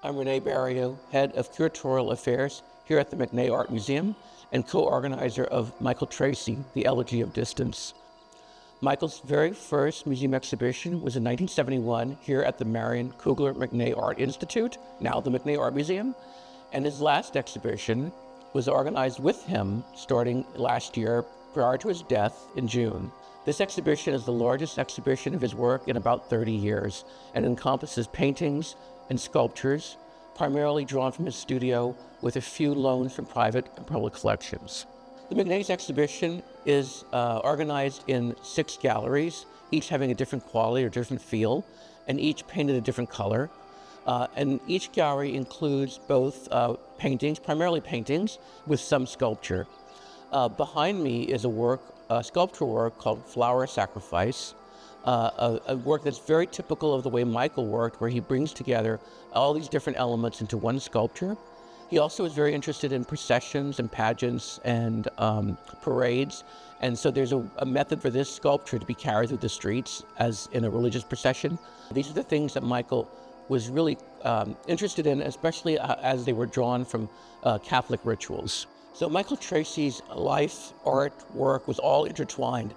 I'm René Barilleaux, head of Curatorial Affairs here at the McNay Art Museum and co-organizer of Michael Tracy, The Elegy of Distance. Michael's very first museum exhibition was in 1971 here at the Marion Kugler McNay Art Institute, now the McNay Art Museum, and his last exhibition was organized with him starting last year prior to his death in June. This exhibition is the largest exhibition of his work in about 30 years and encompasses paintings and sculptures, primarily drawn from his studio with a few loans from private and public collections. The McNay's exhibition is organized in 6 galleries, each having a different quality or different feel, and each painted a different color. And each gallery includes both paintings, primarily paintings, with some sculpture. Behind me is a sculptural work called Flower Sacrifice, a work that's very typical of the way Michael worked, where he brings together all these different elements into one sculpture. He also is very interested in processions and pageants and parades, and so there's a method for this sculpture to be carried through the streets as in a religious procession. These are the things that Michael was really interested in, especially as they were drawn from Catholic rituals. So Michael Tracy's life, art, work was all intertwined.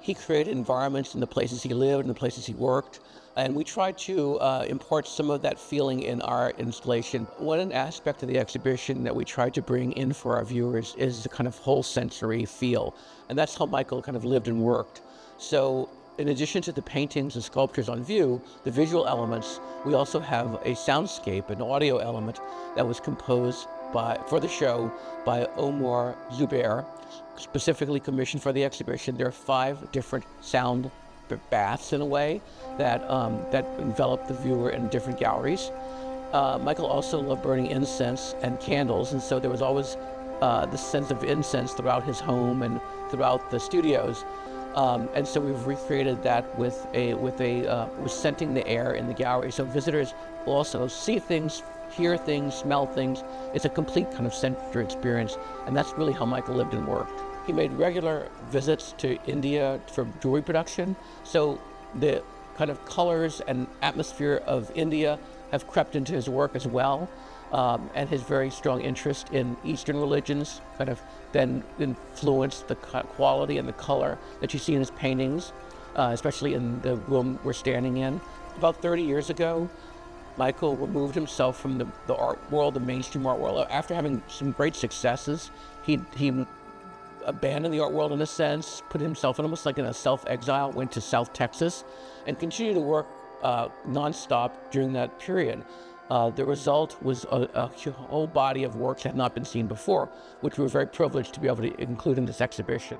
He created environments in the places he lived and the places he worked, and we tried to impart some of that feeling in our installation. One aspect of the exhibition that we tried to bring in for our viewers is the kind of whole sensory feel, and that's how Michael kind of lived and worked. So in addition to the paintings and sculptures on view, the visual elements, we also have a soundscape, an audio element that was composed for the show by Omar Zubair, specifically commissioned for the exhibition. There are 5 different sound baths, in a way, that envelop the viewer in different galleries. Michael also loved burning incense and candles, and so there was always the sense of incense throughout his home and throughout the studios. And so we've recreated that with scenting the air in the gallery, so visitors will also see things, hear things, smell things. It's a complete kind of sensory experience, and that's really how Michael lived and worked. He made regular visits to India for jewelry production, so the kind of colors and atmosphere of India have crept into his work as well, and his very strong interest in Eastern religions kind of then influenced the quality and the color that you see in his paintings, especially in the room we're standing in. About 30 years ago, Michael removed himself from the art world, the mainstream art world. After having some great successes, he abandoned the art world in a sense, put himself in almost like in a self-exile, went to South Texas, and continued to work nonstop during that period. The result was a whole body of works that had not been seen before, which we were very privileged to be able to include in this exhibition.